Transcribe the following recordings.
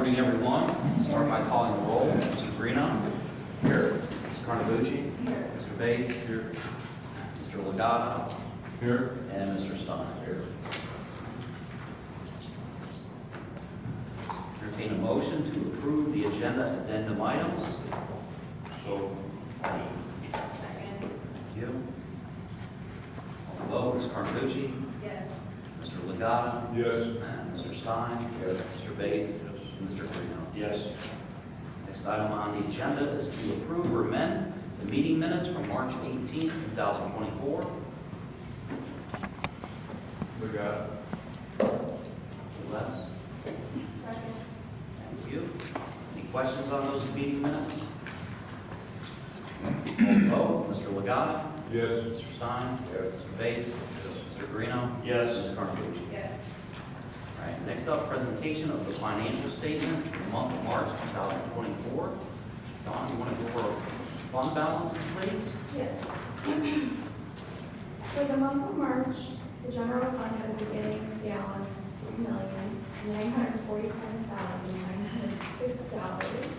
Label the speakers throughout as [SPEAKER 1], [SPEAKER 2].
[SPEAKER 1] morning, everyone. Start by calling the roll. Mr. Greeno. Here. Ms. Carnabucci. Here. Mr. Bates. Here. Mr. Legato. Here. And Mr. Stein. Here. Entertain a motion to approve the agenda addendum items.
[SPEAKER 2] So, motion.
[SPEAKER 3] Second.
[SPEAKER 1] Thank you. On the vote, Ms. Carnabucci.
[SPEAKER 3] Yes.
[SPEAKER 1] Mr. Legato.
[SPEAKER 2] Yes.
[SPEAKER 1] Mr. Stein. Yes. Mr. Bates. And Mr. Greeno.
[SPEAKER 2] Yes.
[SPEAKER 1] Next item on the agenda is to approve or amend the meeting minutes from March 18, 2024.
[SPEAKER 2] Legato.
[SPEAKER 1] Les?
[SPEAKER 3] Second.
[SPEAKER 1] Thank you. Any questions on those meeting minutes? Vote. Mr. Legato?
[SPEAKER 2] Yes.
[SPEAKER 1] Mr. Stein?
[SPEAKER 2] Yes.
[SPEAKER 1] Mr. Bates? Mr. Greeno?
[SPEAKER 2] Yes.
[SPEAKER 1] Ms. Carnabucci?
[SPEAKER 3] Yes.
[SPEAKER 1] All right, next up, presentation of the financial statement for the month of March 2024. Don, you want to go over fund balances, please?
[SPEAKER 4] Yes. For the month of March, the general fund had a beginning balance of $1,947,906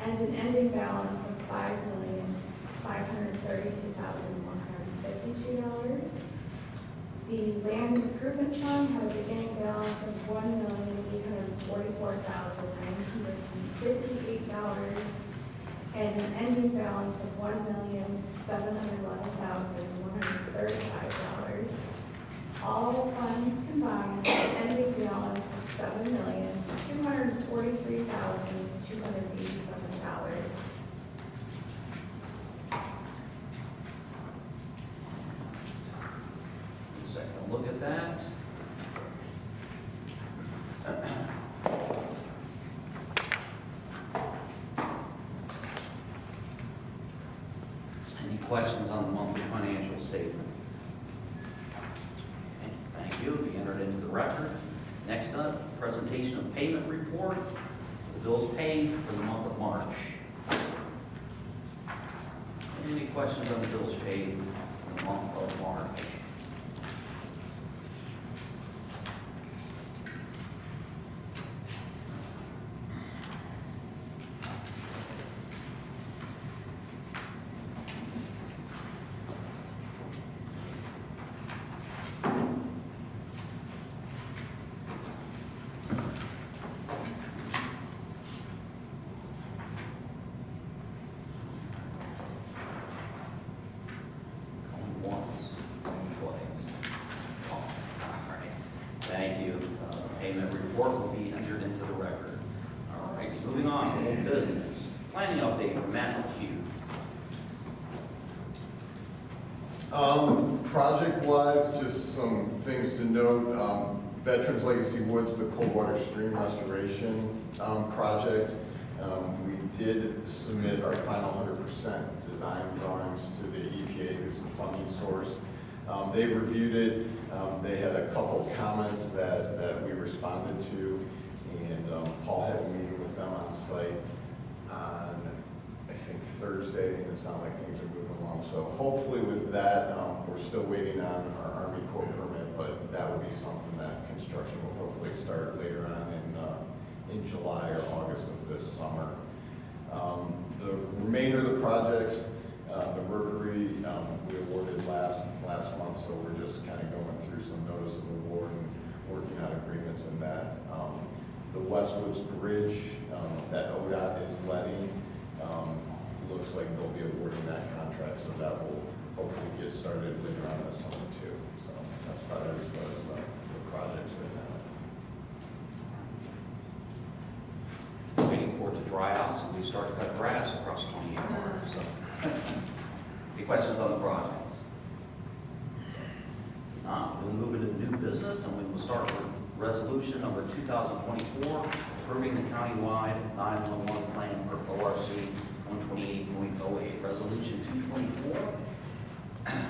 [SPEAKER 4] and an ending balance of $5,532,152. The land improvement fund had a beginning balance of $1,844,958 and an ending balance of $1,711,135. All funds combined had an ending balance of $7,243,287.
[SPEAKER 1] Second look at that. Any questions on the monthly financial statement? Okay, thank you. It'll be entered into the record. Next up, presentation of payment report for the bills paid for the month of March. Any questions on the bills paid for the month of March? Once, twice. All right. Thank you. Payment report will be entered into the record. All right, moving on to old business. Planning update from Matt McHugh.
[SPEAKER 5] Project-wise, just some things to note. Veterans Legacy Woods, the Coldwater Stream Restoration project. We did submit our final 100% design drawings to the EPA, who's the funding source. They reviewed it. They had a couple comments that we responded to, and Paul had a meeting with them on site on, I think, Thursday, and it sounded like things are moving along. So hopefully with that, we're still waiting on our Army Corps permit, but that would be something that construction will hopefully start later on in July or August of this summer. The remainder of the projects, the rotary, we awarded last month, so we're just kind of going through some notice of award and working out agreements in that. The Westwoods Bridge, that ODOT is letting, looks like they'll be awarding that contract, so that will hopefully get started later on this summer too. So that's about as far as the projects right now.
[SPEAKER 1] Waiting for it to dry out so we start to cut grass across 28 Mark. So, any questions on the projects? We'll move into new business, and we will start with resolution number 2024, approving the countywide 911 plan for ORC 128.08. Resolution 224,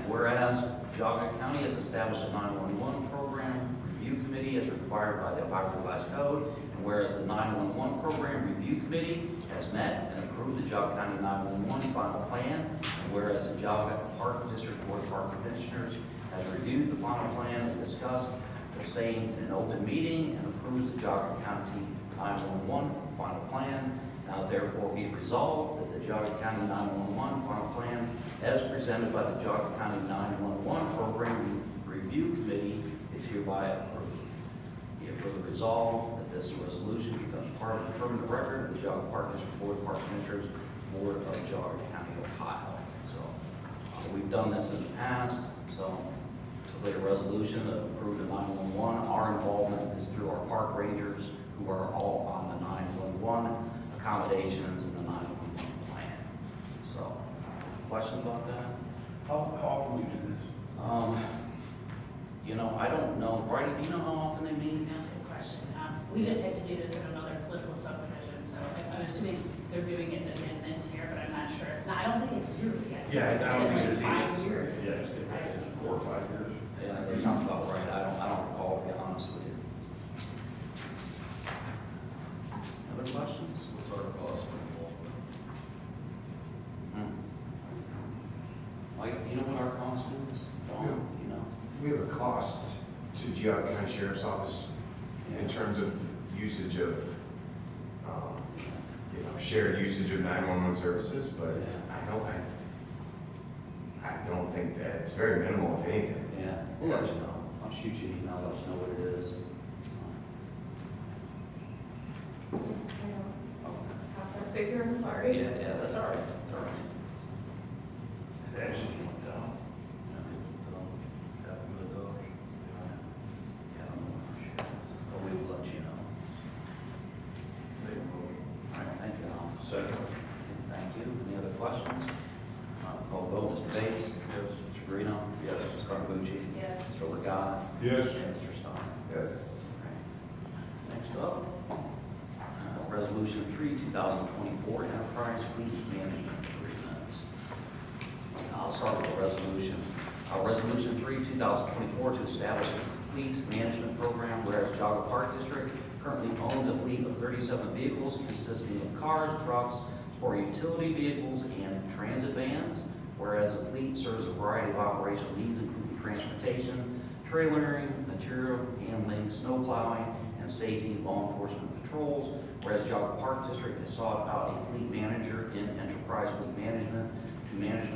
[SPEAKER 1] whereas Geauga County has established a 911 program review committee as required by the Ohio Revised Code, and whereas the 911 program review committee has met and approved the Geauga County 911 final plan, and whereas the Geauga Park District Board of Park Commissioners has reviewed the final plan and discussed the same in an open meeting and approves the Geauga County 911 final plan. Now therefore be resolved that the Geauga County 911 final plan as presented by the Geauga County 911 Program Review Committee is hereby approved. Be it further resolved that this resolution becomes part of the permanent record of the Geauga Park District Board of Park Commissioners, Board of Geauga County, Ohio. So we've done this in the past, so a resolution to approve the 911. Our involvement is through our park rangers who are all on the 911 accommodations and the 911 plan. So, questions about that?
[SPEAKER 2] How often do you do this?
[SPEAKER 1] You know, I don't know. Bridie, do you know how often they meet again?
[SPEAKER 3] Good question. We just had to do this in another political subdivision, so I'm assuming they're doing it again this year, but I'm not sure. It's not, I don't think it's yearly yet.
[SPEAKER 2] Yeah, I don't think
[SPEAKER 3] It's
[SPEAKER 2] it's
[SPEAKER 3] been like
[SPEAKER 2] either.
[SPEAKER 3] 5 years.
[SPEAKER 2] Yeah, it's
[SPEAKER 3] since I've seen
[SPEAKER 2] 4 or 5 years.
[SPEAKER 1] Yeah, that sounds about right. I don't recall, to be honest with you. Other questions?
[SPEAKER 2] What's our cost involvement?
[SPEAKER 1] Mike, you know what our cost is? Dawn, you know?
[SPEAKER 6] We have a cost to Geauga County Sheriff's Office in terms of usage of, shared usage of 911 services, but I don't think that, it's very minimal, if anything.
[SPEAKER 1] Yeah, we'll let you know. I'll shoot you an email, let you know what it is.
[SPEAKER 4] I don't have that figure, I'm sorry.
[SPEAKER 1] Yeah, that's all right, that's all right.
[SPEAKER 2] It actually went down.
[SPEAKER 1] Yeah, but we will let you know.
[SPEAKER 2] Make a motion.
[SPEAKER 1] All right, thank you, Al.
[SPEAKER 2] Second.
[SPEAKER 1] Thank you. Any other questions? Call vote, Mr. Bates? Yes. Mr. Greeno?
[SPEAKER 2] Yes.
[SPEAKER 1] Mr. Carnabucci?
[SPEAKER 3] Yes.
[SPEAKER 1] Mr. Legata?
[SPEAKER 2] Yes.
[SPEAKER 1] And Mr. Stein?
[SPEAKER 6] Yes.
[SPEAKER 1] Next up, Resolution 3, 2024, Enterprise Fleet Management Agreements. I'll start with the resolution. Resolution 3, 2024, to establish a fleet management program, whereas Geauga Park District currently owns a fleet of 37 vehicles consisting of cars, trucks, sport utility vehicles, and transit vans, whereas the fleet serves a variety of operational needs, including transportation, trailering, material handling, snow plowing, and safety law enforcement patrols, whereas Geauga Park District has sought out a fleet manager in Enterprise Fleet Management to manage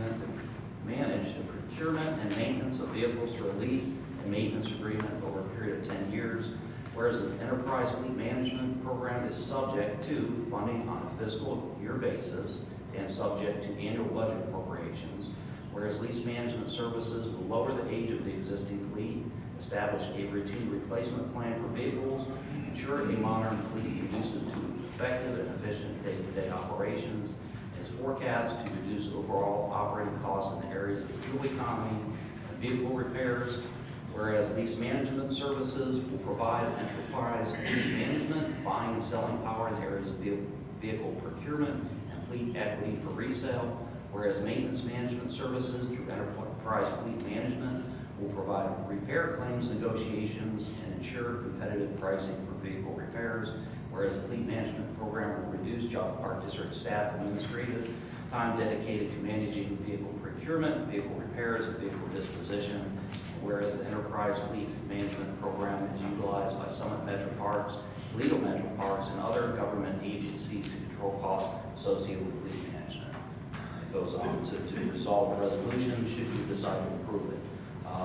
[SPEAKER 1] the procurement and maintenance of vehicles through a lease and maintenance agreement over a period of 10 years, whereas the Enterprise Fleet Management Program is subject to funding on a fiscal year basis and subject to annual budget appropriations, whereas lease management services will lower the age of the existing fleet, establish a routine replacement plan for vehicles, ensure a modern fleet conducive to effective and efficient day-to-day operations, and is forecast to reduce overall operating costs in the areas of fuel economy and vehicle repairs, whereas lease management services will provide enterprise fleet management, buying and selling power in the areas of vehicle procurement and fleet equity for resale, whereas maintenance management services through enterprise fleet management will provide repair claims negotiations and ensure competitive pricing for vehicle repairs, whereas the fleet management program will reduce Geauga Park District staff administrative time dedicated to managing vehicle procurement, vehicle repairs, and vehicle disposition, whereas the enterprise fleet management program is utilized by Summit Metro Parks, Toledo Metro Parks, and other government agencies to control costs associated with fleet management. It goes on to resolve the resolution should you decide to approve it.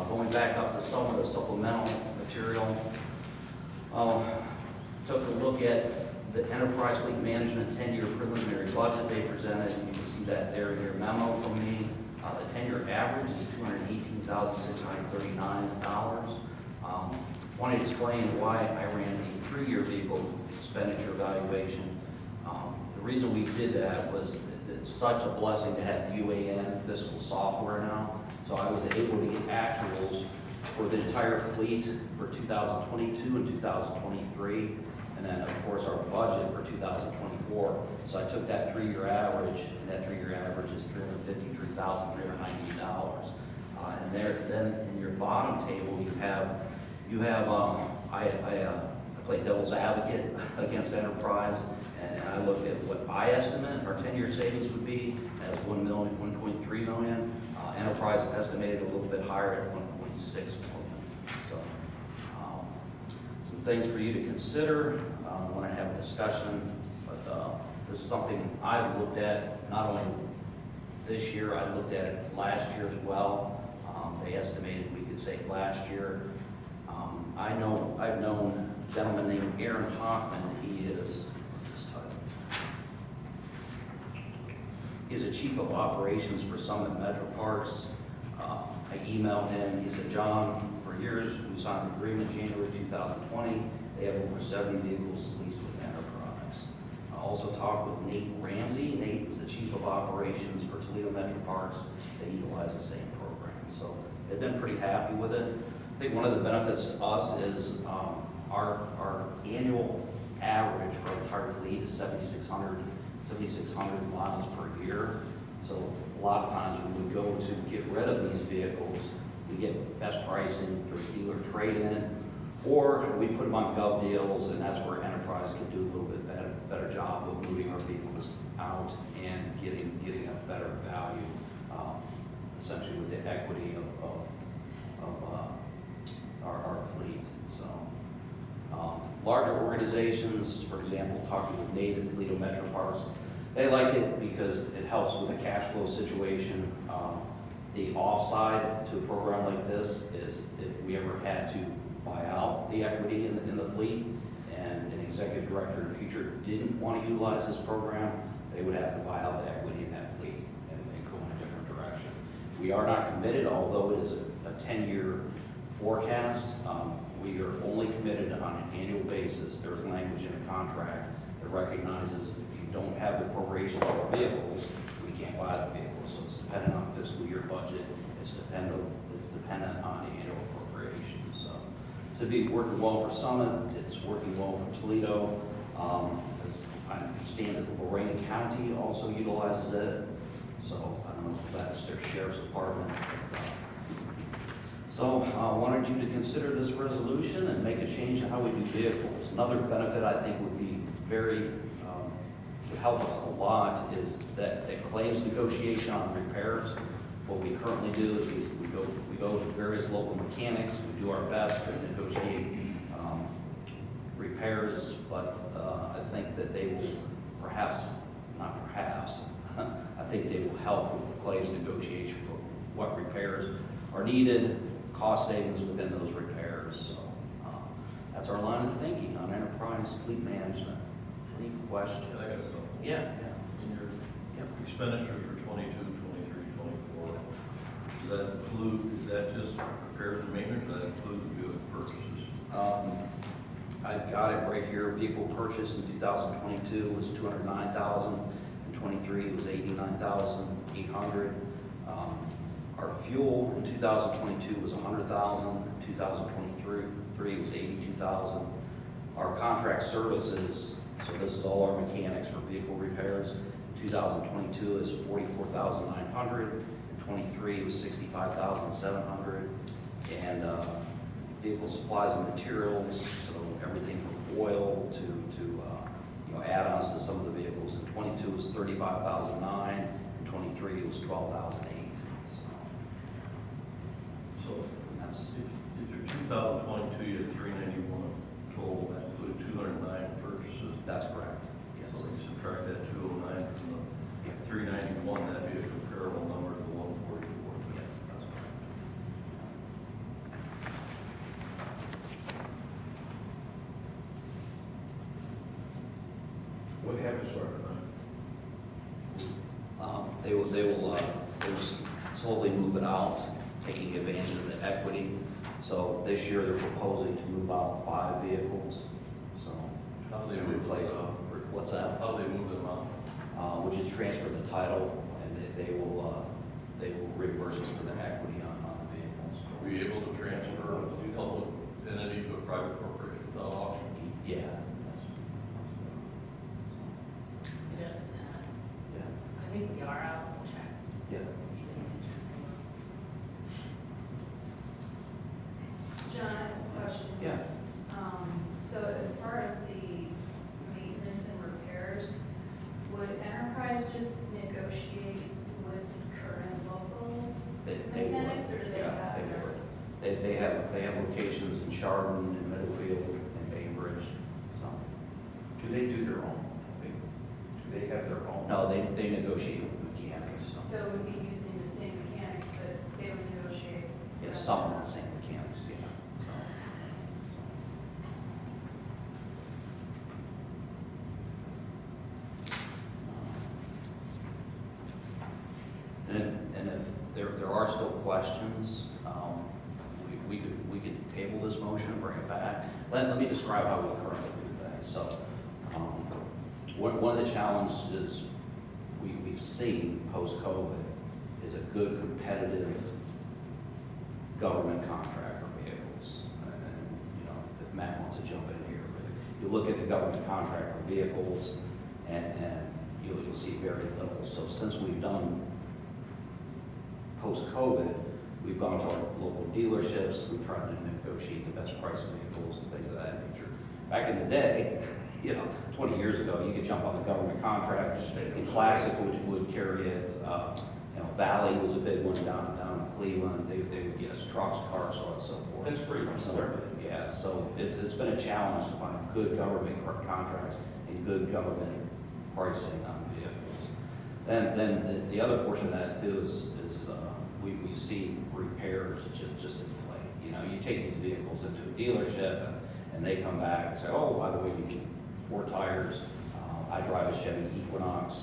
[SPEAKER 1] Going back up to some of the supplemental material, took a look at the Enterprise Fleet Management 10-year preliminary budget they presented. You can see that there in your memo from me. The 10-year average is $218,639. Want to explain why I ran a 3-year vehicle expenditure evaluation. The reason we did that was it's such a blessing to have UAN fiscal software now. So I was able to get actuals for the entire fleet for 2022 and 2023. And then, of course, our budget for 2024. So I took that 3-year average, and that 3-year average is $353,398. And there, then in your bottom table, you have I played devil's advocate against Enterprise, and I looked at what I estimate our 10-year savings would be as $1.3 million. Enterprise estimated a little bit higher at $1.6 million. So, some things for you to consider. want to have a discussion, but this is something I've looked at, not only this year, I looked at it last year as well. They estimated we could save last year. I've known a gentleman named Aaron Hoffman. He's a chief of operations for Summit Metro Parks. I emailed him. He said, John, for years, we signed an agreement January 2020. They have over 70 vehicles leased with Enterprise. I also talked with Nate Ramsey. Nate is the chief of operations for Toledo Metro Parks. They utilize the same program. So they've been pretty happy with it. I think one of the benefits to us is our annual average for our entire fleet is 7,600 miles per year. So a lot of times when we go to get rid of these vehicles, we get best pricing through dealer trade-in, or we put them on gov deals, and that's where Enterprise can do a little bit better job of moving our vehicles out and getting a better value, essentially with the equity of our fleet. So larger organizations, for example, talking with Nate at Toledo Metro Parks, they like it because it helps with the cash flow situation. The offside to a program like this is if we ever had to buy out the equity in the fleet and an executive director in the future didn't want to utilize this program, they would have to buy out the equity in that fleet and go in a different direction. We are not committed, although it is a 10-year forecast. We are only committed on an annual basis. There's language in the contract that recognizes if you don't have the appropriations for vehicles, we can't buy the vehicles. So it's dependent on fiscal year budget. It's dependent on annual appropriations. So it's be working well for Summit. It's working well for Toledo. As I understand that Lorraine County also utilizes it. So I don't know if that's their sheriff's department. So I wanted you to consider this resolution and make a change in how we do vehicles. Another benefit I think would be would help us a lot is that claims negotiation on repairs. What we currently do is we go to various local mechanics, we do our best to negotiate repairs, but I think that they will I think they will help with the claims negotiation for what repairs are needed, cost savings within those repairs. So that's our line of thinking on enterprise fleet management. Any questions?
[SPEAKER 2] I got a couple.
[SPEAKER 1] Yeah.
[SPEAKER 2] In your expenditures for 22, 23, 24, does that include, is that just repairs and maintenance, or does that include vehicle purchases?
[SPEAKER 1] I've got it right here. Vehicle purchase in 2022 was $209,000. In 23 it was $89,800. Our fuel in 2022 was $100,000. In 2023 it was $82,000. Our contract services, so this is all our mechanics for vehicle repairs, in 2022 is $44,900. In 23 it was $65,700. And vehicle supplies and materials, so everything from oil to add-ons to some of the vehicles. In 22 it was $35,009. In 23 it was $12,008.
[SPEAKER 2] So
[SPEAKER 1] That's
[SPEAKER 2] if your 2022, you had 391 total, that included 209 purchases.
[SPEAKER 1] correct. Yes.
[SPEAKER 2] So you subtract that 209 from the 391, that'd be a comparable number to the 144.
[SPEAKER 1] Yes, that's correct.
[SPEAKER 2] What happens to our
[SPEAKER 1] They will slowly move it out, taking advantage of the equity. So this year they're proposing to move out 5 vehicles. So
[SPEAKER 2] How do they
[SPEAKER 1] and
[SPEAKER 2] move
[SPEAKER 1] replace
[SPEAKER 2] those out?
[SPEAKER 1] what's that?
[SPEAKER 2] How do they move them out?
[SPEAKER 1] We'll just transfer the title, and they will reimburse us for the equity on the vehicles.
[SPEAKER 2] Are we able to transfer a public entity to a private corporation without auction?
[SPEAKER 1] Yeah. Yeah.
[SPEAKER 3] I think we are out to check.
[SPEAKER 1] Yeah.
[SPEAKER 7] John, I have a question.
[SPEAKER 1] Yeah.
[SPEAKER 7] So as far as the maintenance and repairs, would Enterprise just negotiate with current local
[SPEAKER 1] They work.
[SPEAKER 7] mechanics, or do they
[SPEAKER 1] Yeah,
[SPEAKER 7] have?
[SPEAKER 1] they work. They have locations in Chardon, in Middlefield, and Bainbridge. So
[SPEAKER 8] they do their own? Do they have their own?
[SPEAKER 1] No, they negotiate with mechanics.
[SPEAKER 7] So it would be using the same mechanics, but they would negotiate.
[SPEAKER 1] Yeah, some of the same mechanics, yeah. And if there are still questions, we could table this motion and bring it back. Let me describe how we currently do things. So, one of the challenges we've seen post-COVID is a good competitive government contract for vehicles. And, you know, if Matt wants to jump in here, but you look at the government contract for vehicles and you'll see very little. So since we've done post-COVID, we've gone to our local dealerships, we've tried to negotiate the best price vehicles, things of that nature. Back in the day, you know, 20 years ago, you could jump on the government contract, and Classic would carry it. You know, Valley was a big one down in Cleveland. They would get us trucks, cars, so on and so forth.
[SPEAKER 8] That's pretty much
[SPEAKER 1] So,
[SPEAKER 8] there.
[SPEAKER 1] yeah, so it's been a challenge to find good government contracts and good government pricing on vehicles. Then the other portion of that too is we see repairs just inflate. You know, you take these vehicles into a dealership and they come back and say, oh, by the way, you need 4 tires. I drive a Chevy Equinox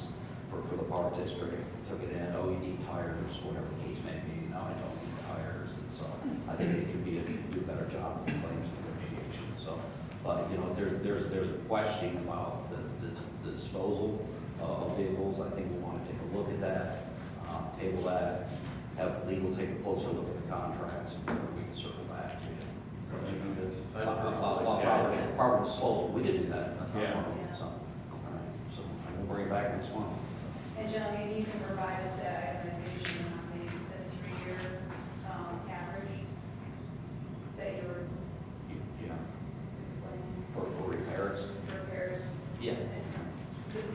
[SPEAKER 1] for the Park District. Took it in, oh, you need tires, whatever the case may be. No, I don't need tires. And so I think it could do a better job of claims negotiation. So, but you know, if there's a question about the disposal of vehicles, I think we want to take a look at that, table that, have legal take a closer look at the contracts, and we can circle back to it. Proper disposal, we did do that. That's not a
[SPEAKER 8] Yeah.
[SPEAKER 1] problem. So, all right, so we'll bring it back next month.
[SPEAKER 7] And John, maybe you can provide us that itemization on the 3-year average that you were
[SPEAKER 1] Yeah,
[SPEAKER 7] explaining
[SPEAKER 1] for repairs.
[SPEAKER 7] for repairs.
[SPEAKER 1] Yeah.
[SPEAKER 7] And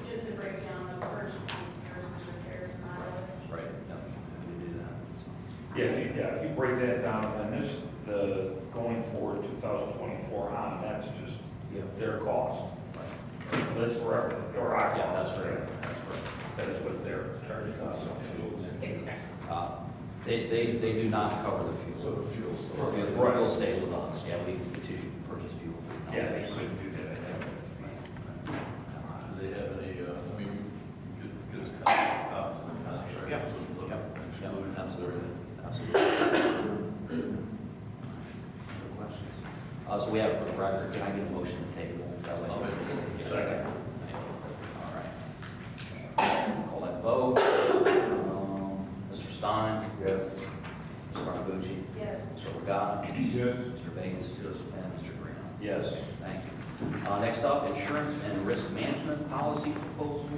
[SPEAKER 7] just a breakdown of purchases versus repairs, mileage.
[SPEAKER 1] Right, yeah, we do that. So.
[SPEAKER 8] Yeah, if you break that down, then the going forward 2024 on, that's just
[SPEAKER 1] Yeah.
[SPEAKER 8] their cost. That's for everything, or our
[SPEAKER 1] Yeah,
[SPEAKER 8] cost.
[SPEAKER 1] that's correct, that's correct.
[SPEAKER 8] That is what they're charging us on fuels.
[SPEAKER 1] They do not cover the
[SPEAKER 5] So
[SPEAKER 1] fuel.
[SPEAKER 5] the fuel
[SPEAKER 1] The
[SPEAKER 5] still.
[SPEAKER 1] fuel stays with us, yeah, we continue to purchase fuel.
[SPEAKER 8] Yeah, they couldn't do that.
[SPEAKER 2] Do they have any, I mean, get us copies of the contract?
[SPEAKER 1] Yeah.
[SPEAKER 2] So we look at exclusions,
[SPEAKER 1] Absolutely.
[SPEAKER 2] everything.
[SPEAKER 1] Absolutely. Other questions? So we have for the record, can I get a motion to table? That way-
[SPEAKER 8] Second.
[SPEAKER 1] All right. Call that vote. Mr. Stein?
[SPEAKER 5] Yeah.
[SPEAKER 1] Mr. Margucci?
[SPEAKER 7] Yes.
[SPEAKER 1] Mr. Regatta?
[SPEAKER 8] Yes.
[SPEAKER 1] Mr. Bates? Yes. And Mr. Green?
[SPEAKER 8] Yes.
[SPEAKER 1] Thank you. Next up, insurance and risk management policy proposal.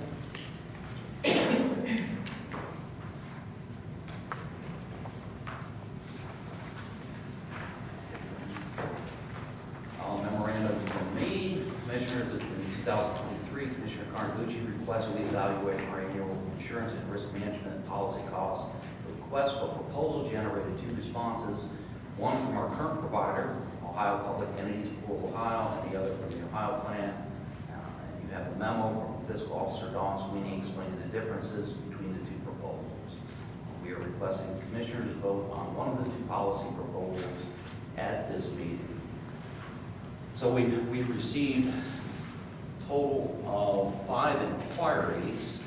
[SPEAKER 1] Memorandum from me, Commissioners, in 2023, Commissioner Carnegie requested we evaluate our annual insurance and risk management policy costs. The request for proposal generated 2 responses, one from our current provider, Ohio Public Entities Pool of Ohio, and the other from the Ohio Plan. And you have a memo from Fiscal Officer Dawn Sweeney explaining the differences between the 2 proposals. We are requesting the Commissioners vote on one of the 2 policy proposals at this meeting. So we've received a total of 5 inquiries.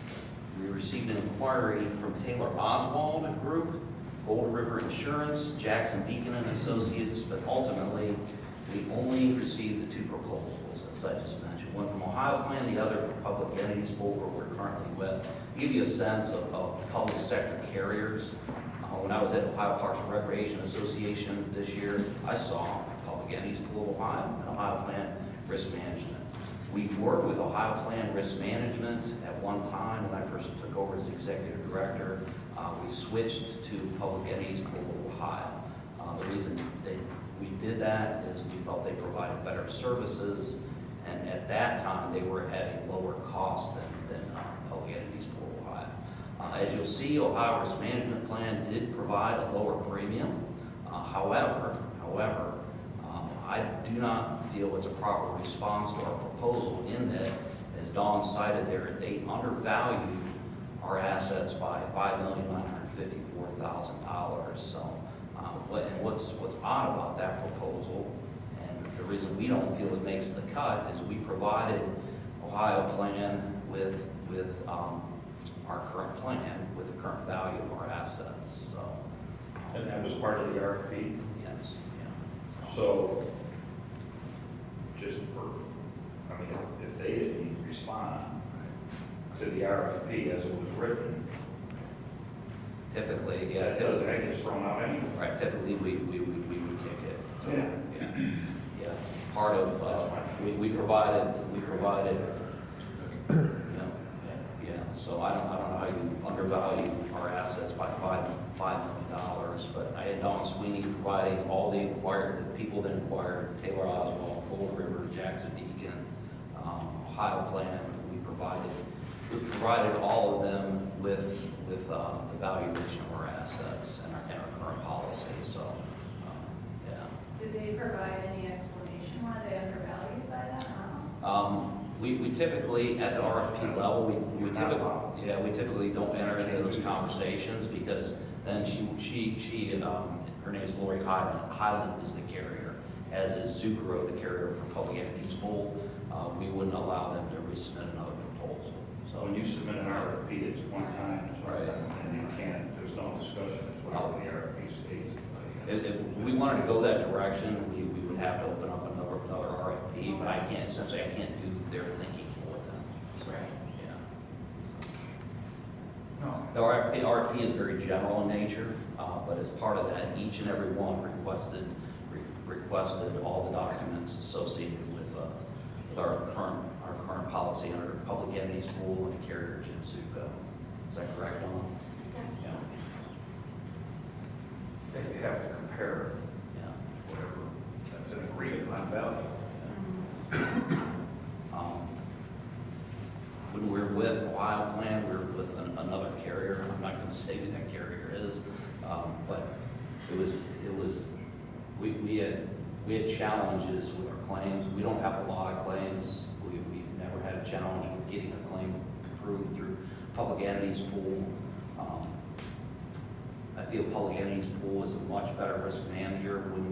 [SPEAKER 1] We received an inquiry from Taylor Oswald Group, Gold River Insurance, Jackson Beacon and Associates, but ultimately, we only received the 2 proposals, as I just mentioned. One from Ohio Plan, the other from Public Entities, both where we're currently with. To give you a sense of public sector carriers, when I was at Ohio Parks and Recreation Association this year, I saw Public Entities Pool of Ohio and Ohio Plan Risk Management. We worked with Ohio Plan Risk Management at one time when I first took over as executive director. We switched to Public Entities Pool of Ohio. The reason that we did that is we felt they provided better services, and at that time they were at a lower cost than Public Entities Pool of Ohio. As you'll see, Ohio Risk Management Plan did provide a lower premium. However, I do not feel it's a proper response to our proposal in that as Dawn cited there, they undervalued our assets by $5,954,000. So, and what's odd about that proposal, and the reason we don't feel it makes the cut, is we provided Ohio Plan with our current plan, with the current value of our assets, so.
[SPEAKER 8] And that was part of the RFP?
[SPEAKER 1] Yes, yeah.
[SPEAKER 8] So, just for, I mean, if they didn't respond to the RFP as it was written,
[SPEAKER 1] Typically, yeah.
[SPEAKER 8] that gets thrown out anyway.
[SPEAKER 1] Right, typically, we would kick it. So,
[SPEAKER 8] Yeah.
[SPEAKER 1] Yeah, part of, we provided, yeah, so I don't know how you undervalue our assets by $5 million, but I had Don Sweeney providing all the people that inquired, Taylor Oswald, Full River, Jackson Deacon, Ohio Plan, we provided all of them with the valuation of our assets and our current policy, so, yeah.
[SPEAKER 7] Did they provide any explanation why they undervalued by that?
[SPEAKER 1] We typically, at the RFP level, we typically don't enter into those conversations, because then her name is Lori Highland is the carrier, as is Zucro, the carrier from Public Entities Pool. We wouldn't allow them to resubmit another proposal.
[SPEAKER 8] So when you submit an RFP, it's one time,
[SPEAKER 1] Right.
[SPEAKER 8] and you can't, there's no discussion, it's whatever the RFP states.
[SPEAKER 1] If we wanted to go that direction, we would have to open up another RFP, but I can't do their thinking for them. So, yeah. The RFP is very general in nature, but as part of that, each and every one requested all the documents associated with our current policy under Public Entities Pool and the carrier Jim Zucco. Is that correct, Dawn? Yeah.
[SPEAKER 8] If you have to compare
[SPEAKER 1] Yeah.
[SPEAKER 8] whatever, that's an agreed upon value.
[SPEAKER 1] When we're with Ohio Plan, we're with another carrier. I'm not going to say who that carrier is, but we had challenges with our claims. We don't have a lot of claims. We've never had a challenge with getting a claim approved through Public Entities Pool. I feel Public Entities Pool is a much better risk manager when